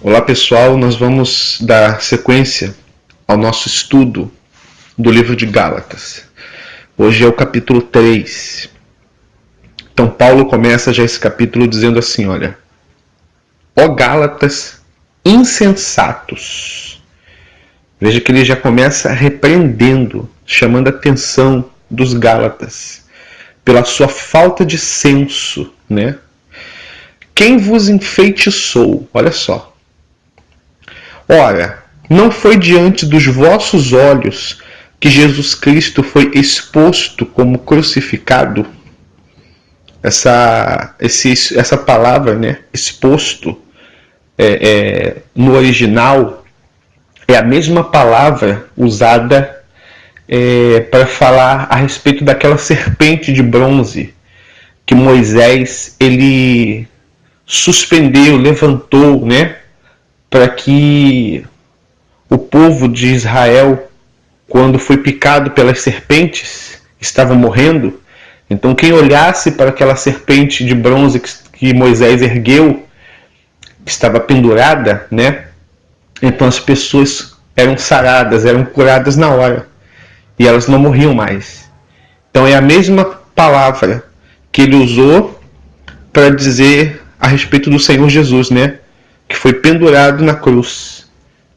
Olá pessoal, nós vamos dar sequência ao nosso estudo do livro de Gálatas. Hoje é o capítulo 3. Então Paulo começa já esse capítulo dizendo assim, olha: ó Gálatas insensatos. Veja que ele já começa repreendendo, chamando a atenção dos Gálatas pela sua falta de senso, né? Quem vos enfeitiçou? Olha só. Ora, não foi diante dos vossos olhos que Jesus Cristo foi exposto como crucificado? Essa palavra, né, exposto, no original, é a mesma palavra usada para falar a respeito daquela serpente de bronze que Moisés ele suspendeu, levantou, né, para que o povo de Israel, quando foi picado pelas serpentes, estava morrendo. Então quem olhasse para aquela serpente de bronze que Moisés ergueu, que estava pendurada, né? Então as pessoas eram saradas, eram curadas na hora. E elas não morriam mais. Então é a mesma palavra que ele usou para dizer a respeito do Senhor Jesus, né? Que foi pendurado na cruz.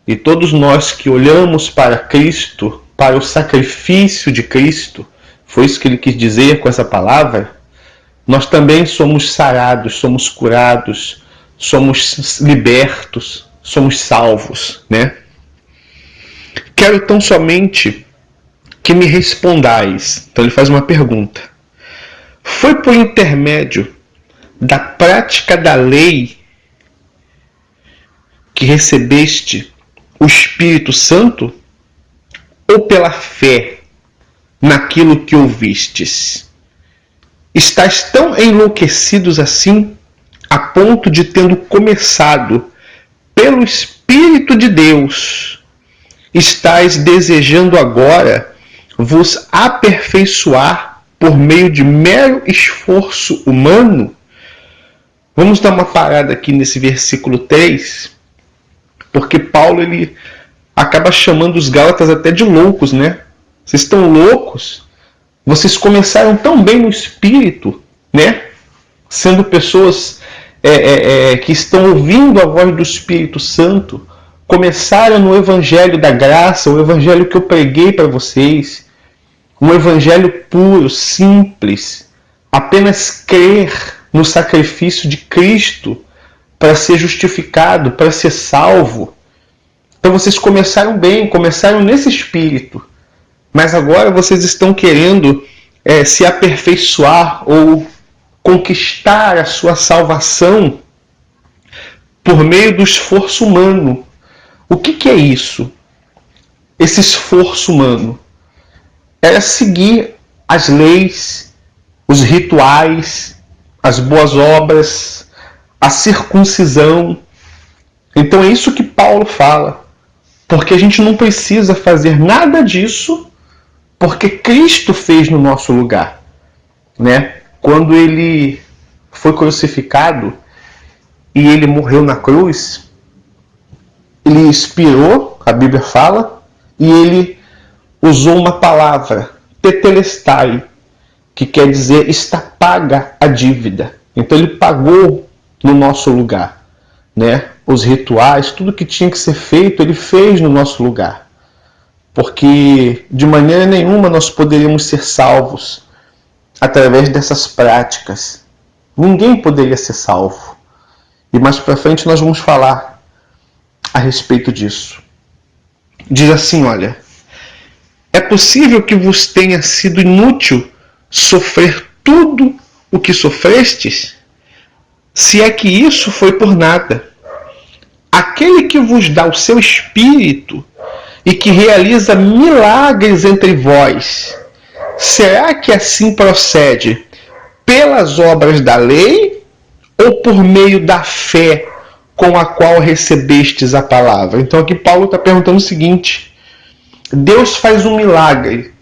E todos nós que olhamos para Cristo, para o sacrifício de Cristo, foi isso que ele quis dizer com essa palavra, nós também somos sarados, somos curados, somos libertos, somos salvos, né? Quero tão somente que me respondais. Então ele faz uma pergunta. Foi por intermédio da prática da lei que recebeste o Espírito Santo, ou pela fé naquilo que ouvistes? Estais tão enlouquecidos assim, a ponto de, tendo começado pelo Espírito de Deus, estais desejando agora vos aperfeiçoar por meio de mero esforço humano? Vamos dar uma parada aqui nesse versículo 3, porque Paulo ele acaba chamando os Gálatas até de loucos, né? Vocês estão loucos? Vocês começaram tão bem no espírito, né? Sendo pessoas que estão ouvindo a voz do Espírito Santo, começaram no Evangelho da Graça, o Evangelho que eu preguei para vocês, um Evangelho puro, simples, apenas crer no sacrifício de Cristo para ser justificado, para ser salvo. Então vocês começaram bem, começaram nesse espírito. Mas agora vocês estão querendo se aperfeiçoar ou conquistar a sua salvação por meio do esforço humano. O que é isso? Esse esforço humano era seguir as leis, os rituais, as boas obras, a circuncisão. Então é isso que Paulo fala. Porque a gente não precisa fazer nada disso, porque Cristo fez no nosso lugar, né? Quando ele foi crucificado e ele morreu na cruz, ele expirou, a Bíblia fala, e ele usou uma palavra, tetelestai, que quer dizer está paga a dívida. Então ele pagou no nosso lugar, né? Os rituais, tudo que tinha que ser feito, ele fez no nosso lugar. Porque de maneira nenhuma nós poderíamos ser salvos através dessas práticas. Ninguém poderia ser salvo. E mais para frente nós vamos falar a respeito disso. Diz assim, olha: é possível que vos tenha sido inútil sofrer tudo o que sofrestes? Se é que isso foi por nada. Aquele que vos dá o seu Espírito e que realiza milagres entre vós, será que assim procede pelas obras da lei ou por meio da fé com a qual recebestes a palavra? Então aqui Paulo está perguntando o seguinte: Deus faz um milagre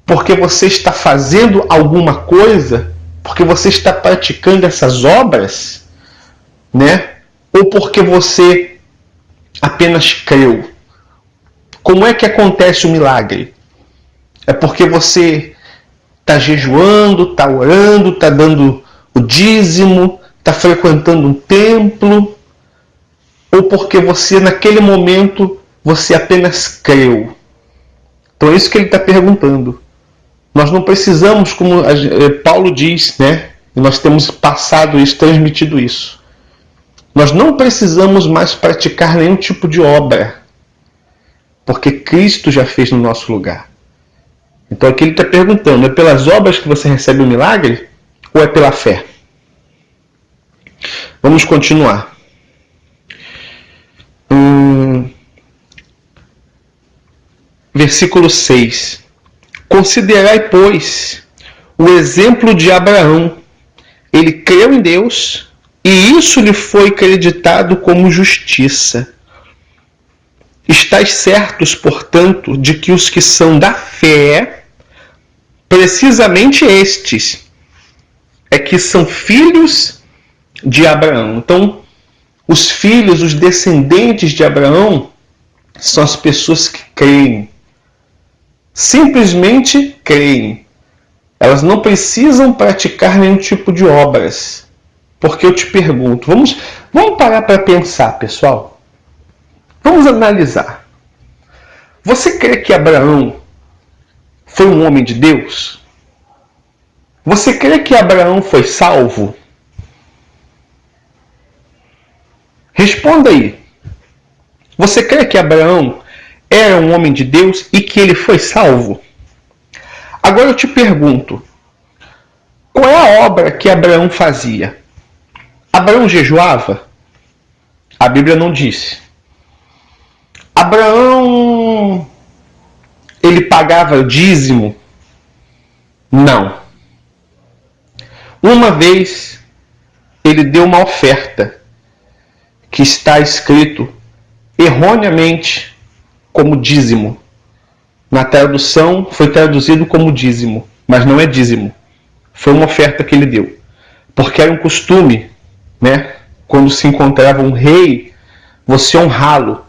porque você está fazendo alguma coisa, porque você está praticando essas obras, né? Ou porque você apenas creu. Como é que acontece o milagre? É porque você está jejuando, está orando, está dando o dízimo, está frequentando um templo, ou porque você, naquele momento, você apenas creu? Então é isso que ele está perguntando. Nós não precisamos, como Paulo diz, né? E nós temos passado isso, transmitido isso. Nós não precisamos mais praticar nenhum tipo de obra, porque Cristo já fez no nosso lugar. Então aqui ele está perguntando, é pelas obras que você recebe o milagre ou é pela fé? Vamos continuar. Versículo 6. Considerai, pois, o exemplo de Abraão. Ele creu em Deus e isso lhe foi creditado como justiça. Estais certos, portanto, de que os que são da fé, precisamente estes, é que são filhos de Abraão. Então, os filhos, os descendentes de Abraão, são as pessoas que creem. Simplesmente creem. Elas não precisam praticar nenhum tipo de obras. Porque eu te pergunto, vamos parar para pensar, pessoal. Vamos analisar. Você crê que Abraão foi um homem de Deus? Você crê que Abraão foi salvo? Responda aí. Você crê que Abraão era um homem de Deus e que ele foi salvo? Agora eu te pergunto, qual é a obra que Abraão fazia? Abraão jejuava? A Bíblia não disse. Abraão, ele pagava o dízimo? Não. Uma vez, ele deu uma oferta, que está escrito erroneamente como dízimo. Na tradução foi traduzido como dízimo, mas não é dízimo. Foi uma oferta que ele deu. Porque era um costume, né? Quando se encontrava um rei, você honrá-lo,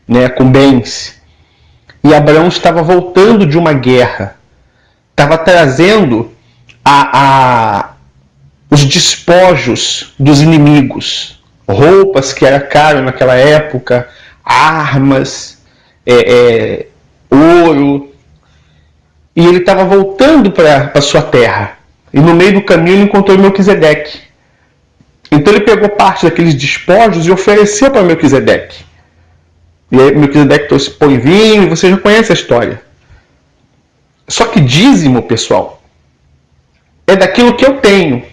né, com bens. E Abraão estava voltando de uma guerra. Estava trazendo os despojos dos inimigos. Roupas que era caro naquela época, armas, ouro. E ele estava voltando para a sua terra. E no meio do caminho ele encontrou Melquisedeque. Então ele pegou parte daqueles despojos e ofereceu para Melquisedeque. E aí Melquisedeque trouxe pão e vinho, e você já conhece a história. Só que dízimo, pessoal, é daquilo que eu tenho,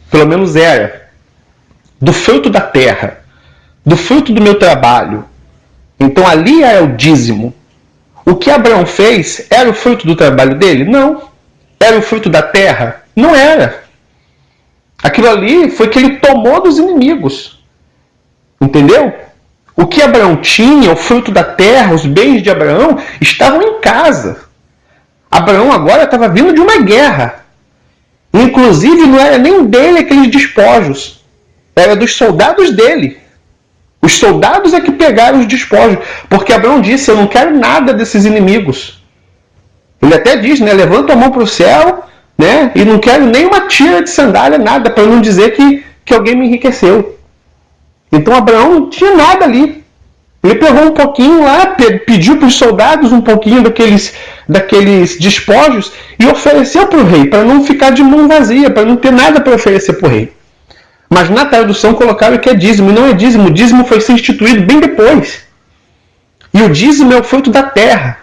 pelo menos era, do fruto da terra, do fruto do meu trabalho. Então ali era o dízimo. O que Abraão fez era o fruto do trabalho dele? Não. Era o fruto da terra? Não era. Aquilo ali foi que ele tomou dos inimigos. Entendeu? O que Abraão tinha, o fruto da terra, os bens de Abraão, estavam em casa. Abraão agora estava vindo de uma guerra. Inclusive não era nem dele aqueles despojos. Era dos soldados dele. Os soldados é que pegaram os despojos. Porque Abraão disse, eu não quero nada desses inimigos. Ele até diz, né, levanta a mão para o céu, né, e não quero nem uma tira de sandália, nada, para não dizer que alguém me enriqueceu. Então Abraão não tinha nada ali. Ele pegou um pouquinho lá, pediu para os soldados um pouquinho daqueles despojos e ofereceu para o rei, para não ficar de mão vazia, para não ter nada para oferecer para o rei. Mas na tradução colocaram que é dízimo, e não é dízimo. O dízimo foi ser instituído bem depois. E o dízimo é o fruto da terra.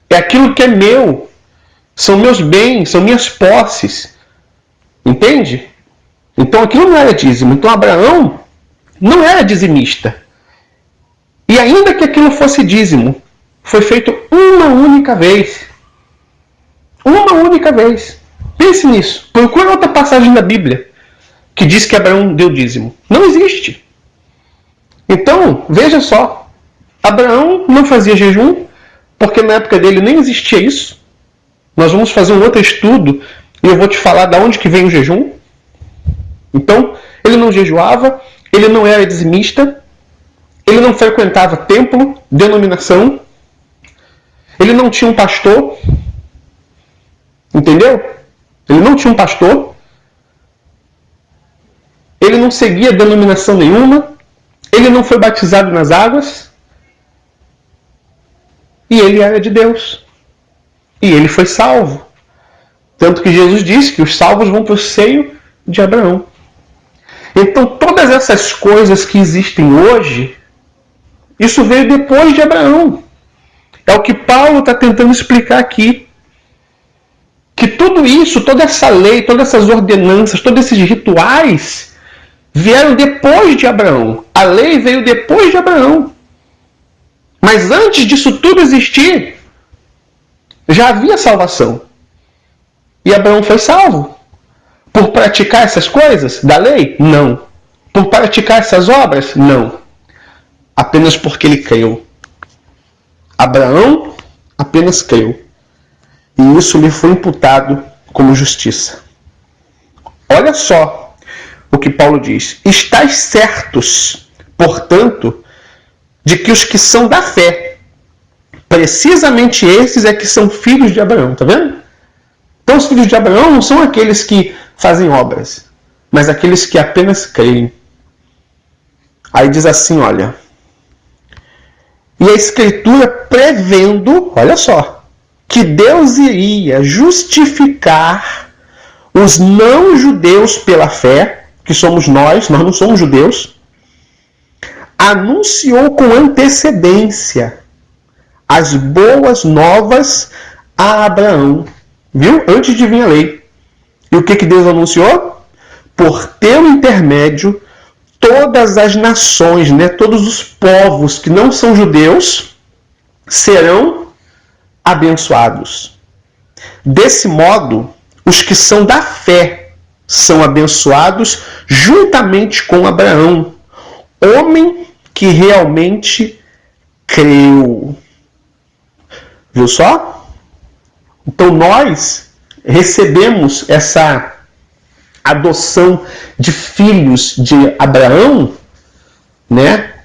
É aquilo que é meu. São meus bens, são minhas posses. Entende? Então aquilo não era dízimo. Então Abraão não era dizimista. E ainda que aquilo fosse dízimo, foi feito uma única vez. Uma única vez. Pense nisso. Procura outra passagem da Bíblia que diz que Abraão deu dízimo. Não existe. Então, veja só. Abraão não fazia jejum, porque na época dele nem existia isso. Nós vamos fazer um outro estudo e eu vou te falar de onde que vem o jejum. Então, ele não jejuava, ele não era dizimista, Ele não frequentava templo, denominação. Ele não tinha um pastor. Entendeu? Ele não tinha um pastor. Ele não seguia denominação nenhuma. Ele não foi batizado nas águas. E ele era de Deus. E ele foi salvo. Tanto que Jesus disse que os salvos vão para o seio de Abraão. Então todas essas coisas que existem hoje, isso veio depois de Abraão. É o que Paulo está tentando explicar aqui. Que tudo isso, toda essa lei, todas essas ordenanças, todos esses rituais vieram depois de Abraão. A lei veio depois de Abraão. Mas antes disso tudo existir, já havia salvação. E Abraão foi salvo. Por praticar essas coisas da lei? Não. Por praticar essas obras? Não. Apenas porque ele creu. Abraão apenas creu. E isso lhe foi imputado como justiça. Olha só o que Paulo diz. Estais certos, portanto, de que os que são da fé, precisamente esses é que são filhos de Abraão. Está vendo? Então os filhos de Abraão não são aqueles que fazem obras, mas aqueles que apenas creem. Aí diz assim, olha. E a Escritura prevendo, olha só, que Deus iria justificar os não-judeus pela fé, que somos nós não somos judeus, anunciou com antecedência as boas novas a Abraão. Viu? Antes de vir a lei. E o que Deus anunciou? Por teu intermédio, todas as nações, todos os povos que não são judeus, serão abençoados. Desse modo, os que são da fé são abençoados juntamente com Abraão, homem que realmente creu. Viu só? Então nós recebemos essa adoção de filhos de Abraão,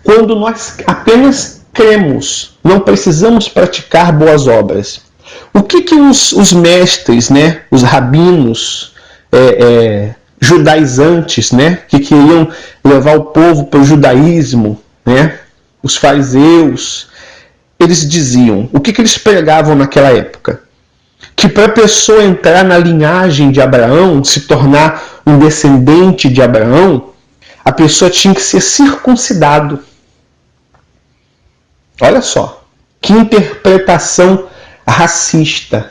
quando nós apenas cremos, não precisamos praticar boas obras. O que os mestres, os rabinos judaizantes, que queriam levar o povo para o judaísmo, os fariseus, eles diziam, o que eles pregavam naquela época? Que para a pessoa entrar na linhagem de Abraão, se tornar um descendente de Abraão, a pessoa tinha que ser circuncidado. Olha só, que interpretação racista,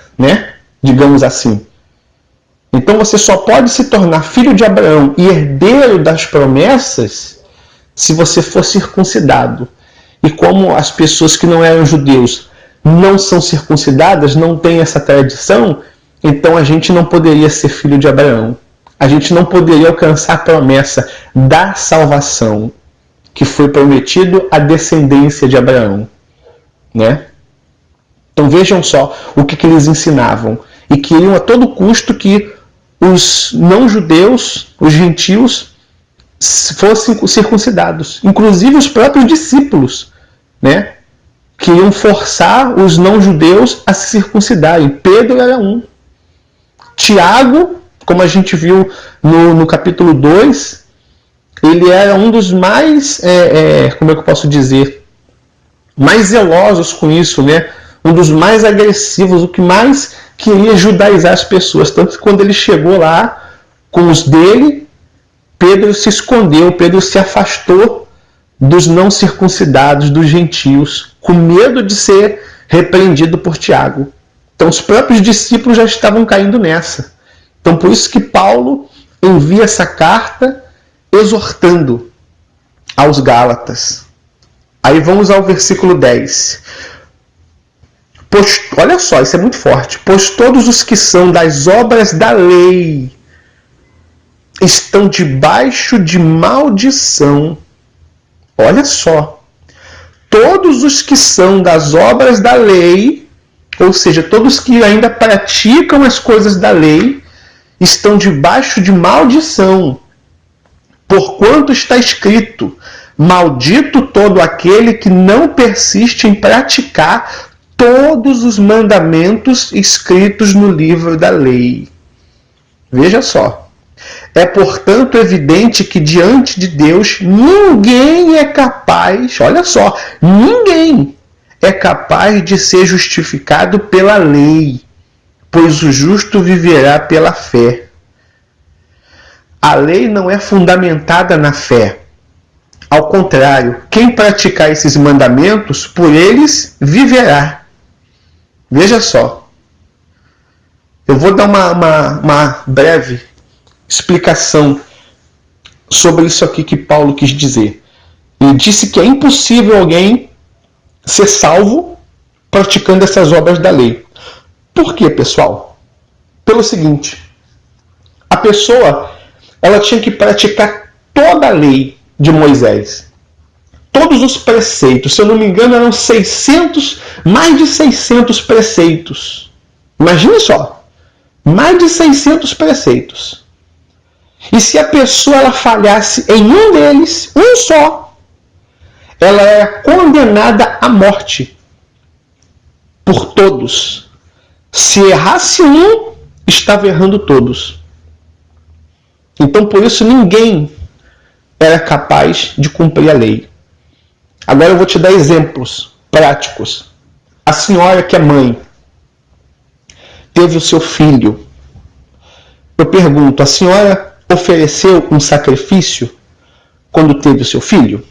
digamos assim. Então você só pode se tornar filho de Abraão e herdeiro das promessas se você for circuncidado. E como as pessoas que não eram judeus não são circuncidadas, não têm essa tradição, então a gente não poderia ser filho de Abraão. A gente não poderia alcançar a promessa da salvação que foi prometido à descendência de Abraão. Então vejam só o que eles ensinavam. E queriam a todo custo que os não-judeus, os gentios, fossem circuncidados. Inclusive os próprios discípulos, queriam forçar os não-judeus a se circuncidarem. Pedro era um. Tiago, como a gente viu no capítulo 2, ele era um dos mais, como é que eu posso dizer, mais zelosos com isso, um dos mais agressivos, o que mais queria judaizar as pessoas. Tanto que quando ele chegou lá com os dele, Pedro se escondeu, Pedro se afastou dos não circuncidados, dos gentios, com medo de ser repreendido por Tiago. Então os próprios discípulos já estavam caindo nessa. Então por isso que Paulo envia essa carta exortando aos Gálatas. Aí vamos ao versículo 10. Olha só, isso é muito forte. Pois todos os que são das obras da lei estão debaixo de maldição. Olha só. Todos os que são das obras da lei, ou seja, todos que ainda praticam as coisas da lei, estão debaixo de maldição. Porquanto está escrito: Maldito todo aquele que não persiste em praticar todos os mandamentos escritos no livro da lei. Veja só. É, portanto, evidente que diante de Deus ninguém é capaz, olha só, ninguém é capaz de ser justificado pela lei, pois o justo viverá pela fé. A lei não é fundamentada na fé. Ao contrário, quem praticar esses mandamentos, por eles viverá. Veja só. Eu vou dar uma breve explicação sobre isso aqui que Paulo quis dizer. Ele disse que é impossível alguém ser salvo praticando essas obras da lei. Por quê, pessoal? Pelo seguinte, a pessoa ela tinha que praticar toda a lei de Moisés. Todos os preceitos, se eu não me engano, eram mais de 600 preceitos. Imagine só, mais de 600 preceitos. E se a pessoa ela falhasse em um deles, um só, ela era condenada à morte por todos. Se errasse um, estava errando todos. Então, por isso, ninguém era capaz de cumprir a lei. Agora eu vou te dar exemplos práticos. A senhora que é mãe, teve o seu filho. Eu pergunto, a senhora ofereceu um sacrifício quando teve o seu filho?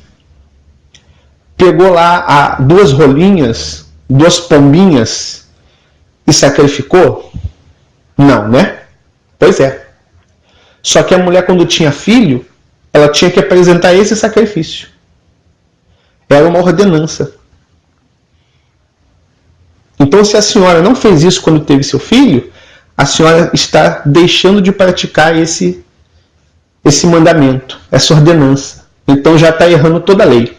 Pegou lá 2 rolinhas, 2 pombinhas e sacrificou? Não, né? Pois é. Só que a mulher, quando tinha filho, ela tinha que apresentar esse sacrifício. Era uma ordenança. Então, se a senhora não fez isso quando teve seu filho, a senhora está deixando de praticar esse mandamento, essa ordenança. Então, já está errando toda a lei.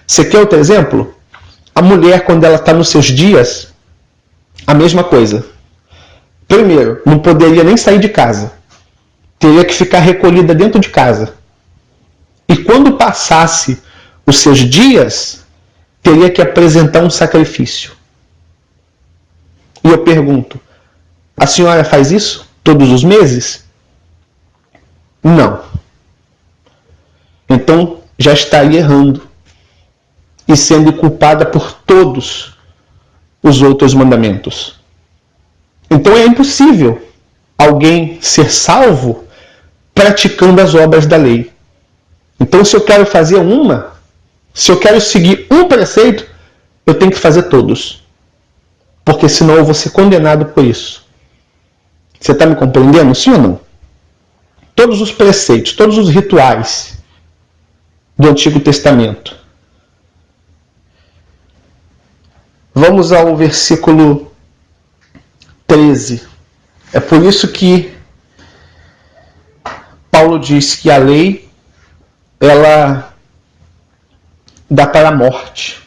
Você quer outro exemplo? A mulher, quando ela está nos seus dias, a mesma coisa. Primeiro, não poderia nem sair de casa. Teria que ficar recolhida dentro de casa. E quando passasse os seus dias, teria que apresentar um sacrifício. E eu pergunto, a senhora faz isso todos os meses? Não. Então já estaria errando e sendo culpada por todos os outros mandamentos. Então é impossível alguém ser salvo praticando as obras da lei. Então, se eu quero fazer se eu quero seguir um preceito, eu tenho que fazer todos. Porque senão eu vou ser condenado por isso. Você está me compreendendo? Sim ou não? Todos os preceitos, todos os rituais do Antigo Testamento. Vamos ao versículo 13. É por isso que Paulo diz que a lei, ela dá para a morte.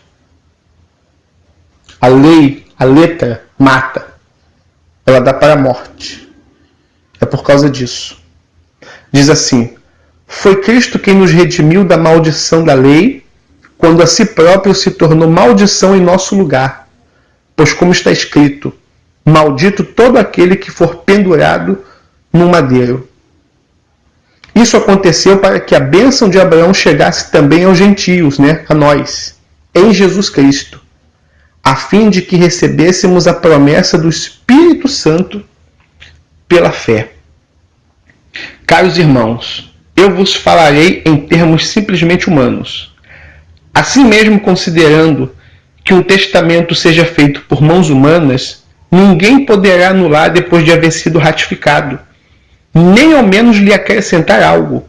A lei, a letra, mata. Ela dá para a morte. É por causa disso. Diz assim, foi Cristo quem nos redimiu da maldição da lei, quando a si próprio se tornou maldição em nosso lugar. Pois como está escrito, maldito todo aquele que for pendurado no madeiro. Isso aconteceu para que a bênção de Abraão chegasse também aos gentios, a nós, em Jesus Cristo, a fim de que recebêssemos a promessa do Espírito Santo pela fé. Caros irmãos, eu vos falarei em termos simplesmente humanos. Assim mesmo, considerando que um testamento seja feito por mãos humanas, ninguém poderá anular depois de haver sido ratificado, nem ao menos lhe acrescentar algo.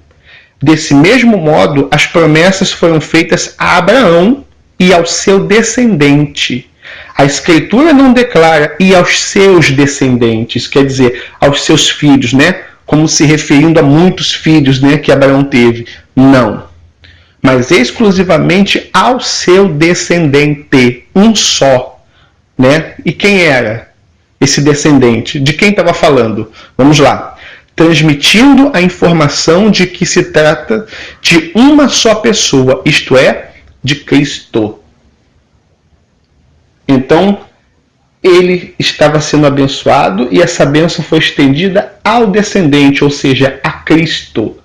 Desse mesmo modo, as promessas foram feitas a Abraão e ao seu descendente. A Escritura não declara e aos seus descendentes, quer dizer, aos seus filhos, como se referindo a muitos filhos, que Abraão teve. Não. Mas exclusivamente ao seu descendente, um só. E quem era esse descendente? De quem estava falando? Vamos lá. transmitindo a informação de que se trata de uma só pessoa, isto é, de Cristo. Então, ele estava sendo abençoado e essa bênção foi estendida ao descendente, ou seja, a Cristo.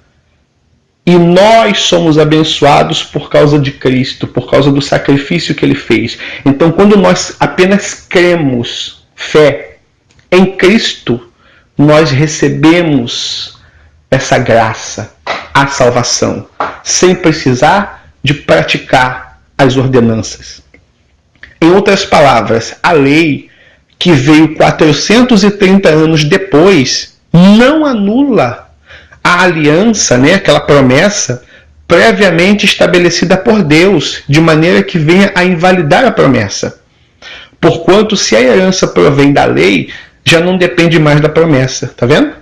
E nós somos abençoados por causa de Cristo, por causa do sacrifício que ele fez. Então, quando nós apenas cremos, fé, em Cristo, nós recebemos essa graça, a salvação, sem precisar de praticar as ordenanças. Em outras palavras, a lei que veio 430 anos depois não anula a aliança, aquela promessa previamente estabelecida por Deus, de maneira que venha a invalidar a promessa. Porquanto, se a herança provém da lei, já não depende mais da promessa. Está vendo?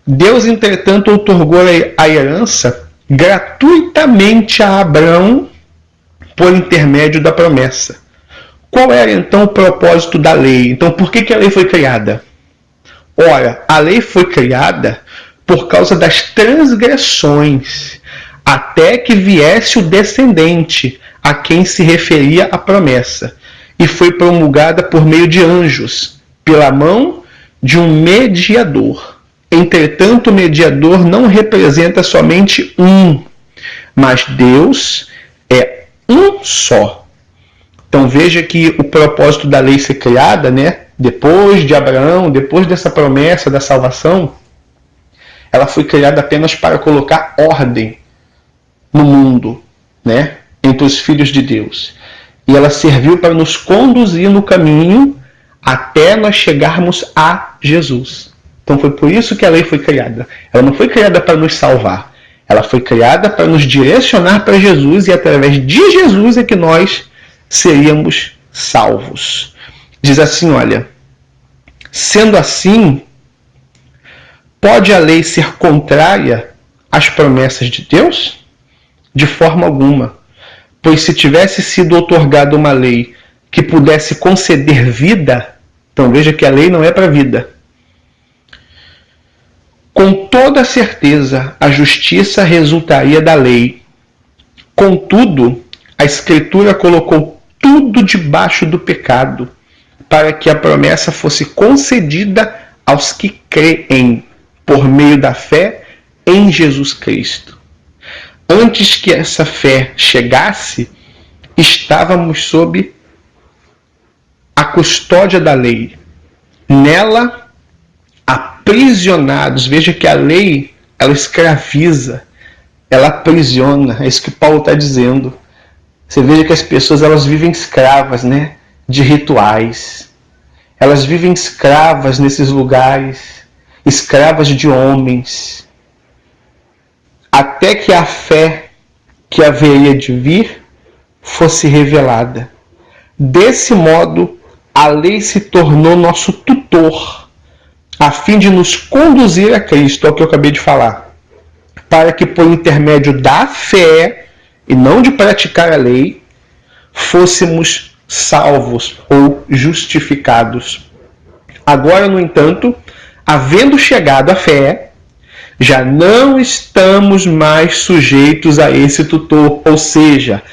Deus, entretanto, outorgou a herança gratuitamente a Abraão por intermédio da promessa. Qual era, então, o propósito da lei? Então, por que a lei foi criada? Ora, a lei foi criada por causa das transgressões, até que viesse o descendente a quem se referia a promessa, e foi promulgada por meio de anjos, pela mão de um mediador. Entretanto, o mediador não representa somente um, mas Deus é um só. Então veja que o propósito da lei ser criada, depois de Abraão, depois dessa promessa da salvação, ela foi criada apenas para colocar ordem no mundo, entre os filhos de Deus. E ela serviu para nos conduzir no caminho até nós chegarmos a Jesus. Então foi por isso que a lei foi criada. Ela não foi criada para nos salvar. Ela foi criada para nos direcionar para Jesus, e através de Jesus é que nós seríamos salvos. Diz assim, olha: sendo assim, pode a lei ser contrária às promessas de Deus? De forma alguma. Pois se tivesse sido outorgada uma lei que pudesse conceder vida, então veja que a lei não é para vida. Com toda certeza, a justiça resultaria da lei. Contudo, a Escritura colocou tudo debaixo do pecado, para que a promessa fosse concedida aos que creem, por meio da fé em Jesus Cristo. Antes que essa fé chegasse, estávamos sob a custódia da lei. Nela, aprisionados. Veja que a lei, ela escraviza, ela aprisiona. É isso que Paulo está dizendo. Você veja que as pessoas, elas vivem escravas, de rituais. Elas vivem escravas nesses lugares, escravas de homens, até que a fé que haveria de vir fosse revelada. Desse modo, a lei se tornou nosso tutor, a fim de nos conduzir a Cristo, é o que eu acabei de falar, para que por intermédio da fé, e não de praticar a lei, fôssemos salvos ou justificados. Agora, no entanto, havendo chegado a fé, já não estamos mais sujeitos a esse tutor. Ou seja,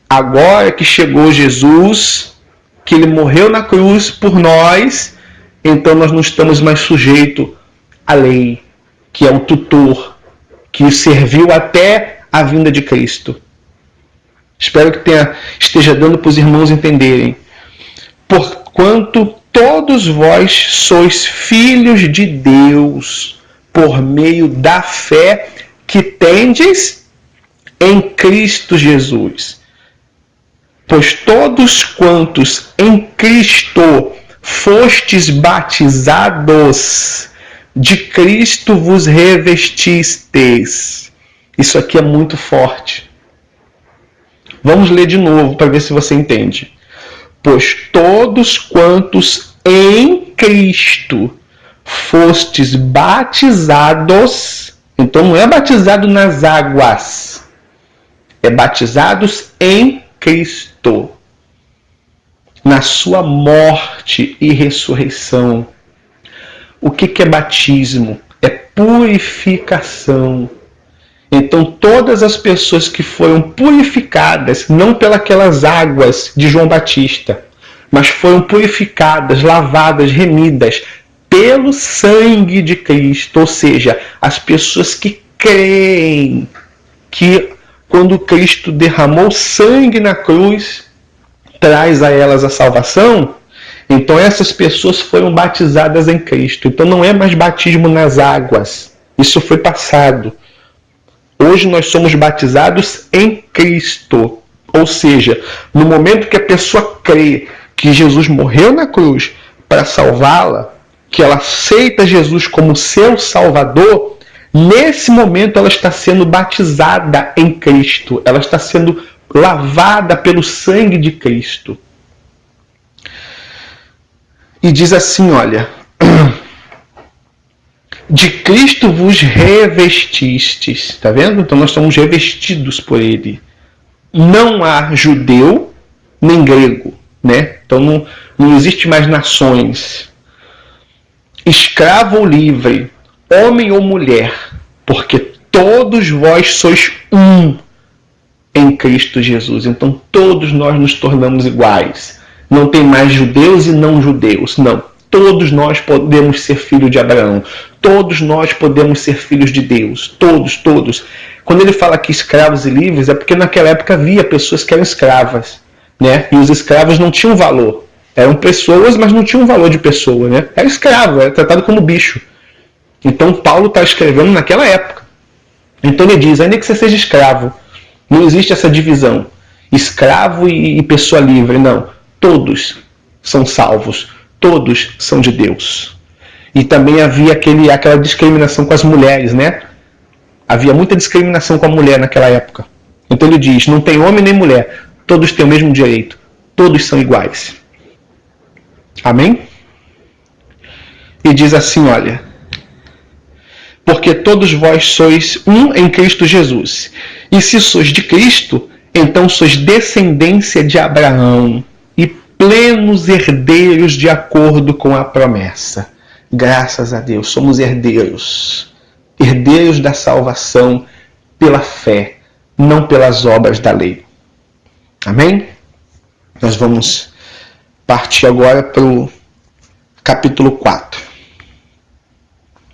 agora que chegou Jesus, que ele morreu na cruz por nós, então nós não estamos mais sujeitos à lei, que é o tutor, que serviu até a vinda de Cristo. Espero que esteja dando para os irmãos entenderem. Porquanto todos vós sois filhos de Deus, por meio da fé que tendes em Cristo Jesus. Pois todos quantos em Cristo fostes batizados, de Cristo vos revestistes. Isso aqui é muito forte. Vamos ler de novo para ver se você entende. Pois todos quantos em Cristo fostes batizados, então não é batizado nas águas, é batizados em Cristo, na sua morte e ressurreição. O que é batismo? É purificação. Então todas as pessoas que foram purificadas, não pelas águas de João Batista, mas foram purificadas, lavadas, remidas pelo sangue de Cristo, ou seja, as pessoas que creem que quando Cristo derramou sangue na cruz, traz a elas a salvação, então essas pessoas foram batizadas em Cristo. Então não é mais batismo nas águas, isso foi passado. Hoje nós somos batizados em Cristo, ou seja, no momento que a pessoa crê que Jesus morreu na cruz para salvá-la, que ela aceita Jesus como seu Salvador, nesse momento ela está sendo batizada em Cristo, ela está sendo lavada pelo sangue de Cristo. E diz assim, olha, de Cristo vos revestistes, tá vendo? Então nós somos revestidos por Ele. Não há judeu nem grego, né? Então não existe mais nações. Escravo ou livre, homem ou mulher, porque todos vós sois um em Cristo Jesus. Então todos nós nos tornamos iguais. Não tem mais judeus e não judeus, não. Todos nós podemos ser filhos de Abraão. Todos nós podemos ser filhos de Deus. Todos, todos. Quando ele fala aqui escravos e livres, é porque naquela época havia pessoas que eram escravas, né? E os escravos não tinham valor. Eram pessoas, mas não tinham valor de pessoa, né? Era escravo, era tratado como bicho. Então Paulo está escrevendo naquela época. Então ele diz, ainda que você seja escravo, não existe essa divisão. Escravo e pessoa livre, não. Todos são salvos. Todos são de Deus. E também havia aquela discriminação com as mulheres, né? Havia muita discriminação com a mulher naquela época. Então ele diz, não tem homem nem mulher, todos têm o mesmo direito, todos são iguais. Amém? E diz assim, olha, porque todos vós sois um em Cristo Jesus. E se sois de Cristo, então sois descendência de Abraão e plenos herdeiros de acordo com a promessa. Graças a Deus, somos herdeiros. Herdeiros da salvação pela fé, não pelas obras da lei. Amém? Nós vamos partir agora para o capítulo 4.